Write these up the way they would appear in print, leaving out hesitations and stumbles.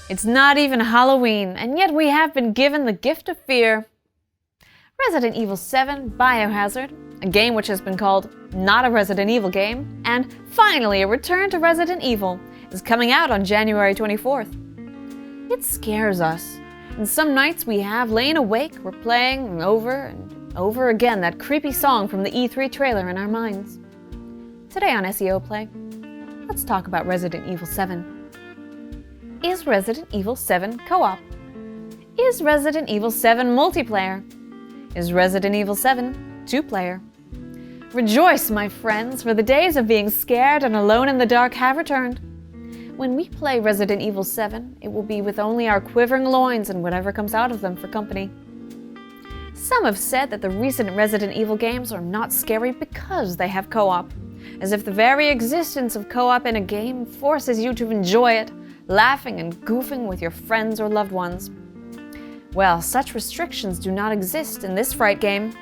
It's not even Halloween, and yet we have been given the gift of fear. Resident Evil 7 Biohazard, a game which has been called not a Resident Evil game, and finally a return to Resident Evil, is coming out on January 24th. It scares us, and some nights we have lain awake replaying over and over again that creepy song from the E3 trailer in our minds. Today on SEO Play, let's talk about Resident Evil 7. Is Resident Evil 7 co-op? Is Resident Evil 7 multiplayer? Is Resident Evil 7 two-player? Rejoice, my friends, for the days of being scared and alone in the dark have returned. When we play Resident Evil 7, it will be with only our quivering loins and whatever comes out of them for company. Some have said that the recent Resident Evil games are not scary because they have co-op, as if the very existence of co-op in a game forces you to enjoy it, laughing and goofing with your friends or loved ones. Well, such restrictions do not exist in this Fright game.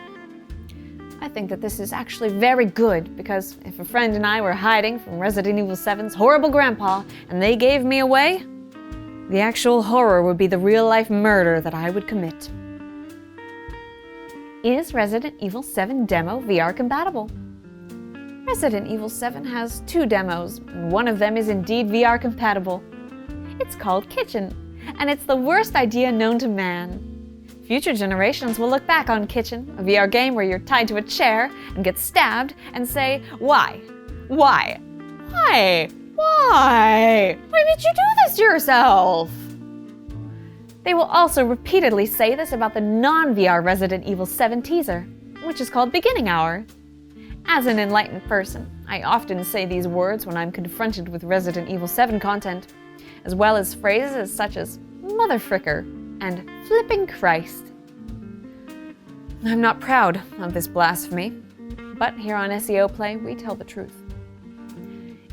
I think that this is actually very good, because if a friend and I were hiding from Resident Evil 7's horrible grandpa and they gave me away, the actual horror would be the real-life murder that I would commit. Is Resident Evil 7 demo VR compatible? Resident Evil 7 has 2 demos, and one of them is indeed VR compatible. It's called Kitchen, and it's the worst idea known to man. Future generations will look back on Kitchen, a VR game where you're tied to a chair and get stabbed, and say, why? Why? Why? Why? Why did you do this to yourself? They will also repeatedly say this about the non-VR Resident Evil 7 teaser, which is called Beginning Hour. As an enlightened person, I often say these words when I'm confronted with Resident Evil 7 content, as well as phrases such as motherfricker and flipping Christ. I'm not proud of this blasphemy, but here on SEO Play, we tell the truth.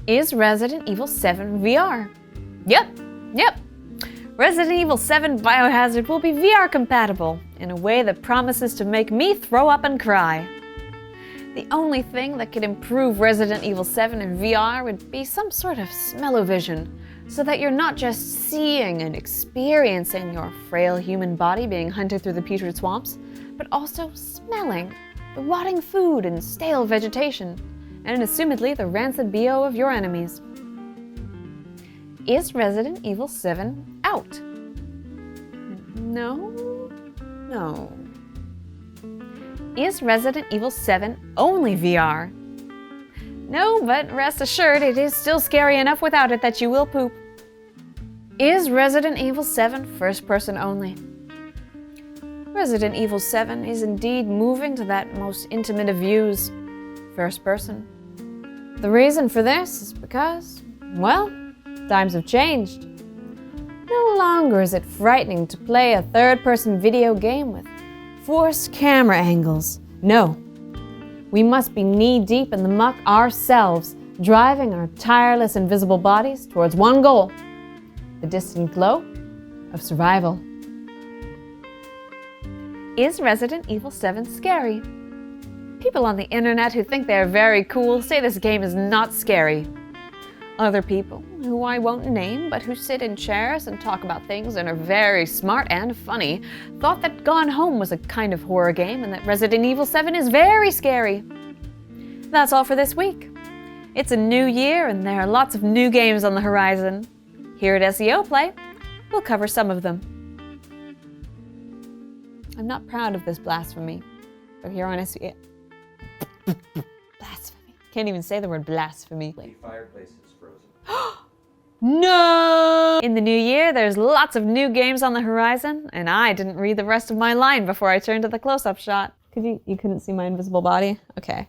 Is Resident Evil 7 VR? Yep. Resident Evil 7 Biohazard will be VR compatible in a way that promises to make me throw up and cry. The only thing that could improve Resident Evil 7 in VR would be some sort of Smellovision, so that you're not just seeing and experiencing your frail human body being hunted through the putrid swamps, but also smelling the rotting food and stale vegetation, and assumedly the rancid BO of your enemies. Is Resident Evil 7 out? No. Is Resident Evil 7 only VR? No, but rest assured, it is still scary enough without it that you will poop. Is Resident Evil 7 first person only? Resident Evil 7 is indeed moving to that most intimate of views, first person. The reason for this is because, well, times have changed. No longer is it frightening to play a third-person video game with forced camera angles. No. We must be knee-deep in the muck ourselves, driving our tireless invisible bodies towards one goal, the distant glow of survival. Is Resident Evil 7 scary? People on the internet who think they are very cool say this game is not scary. Other people, who I won't name, but who sit in chairs and talk about things and are very smart and funny, thought that Gone Home was a kind of horror game and that Resident Evil 7 is very scary. That's all for this week. It's a new year and there are lots of new games on the horizon. Here at SEO Play, we'll cover some of them. I'm not proud of this blasphemy, but here on SEO... Blasphemy. Can't even say the word blasphemy. The fireplace is frozen. No! In the new year, there's lots of new games on the horizon, and I didn't read the rest of my line before I turned to the close-up shot. You couldn't see my invisible body? Okay.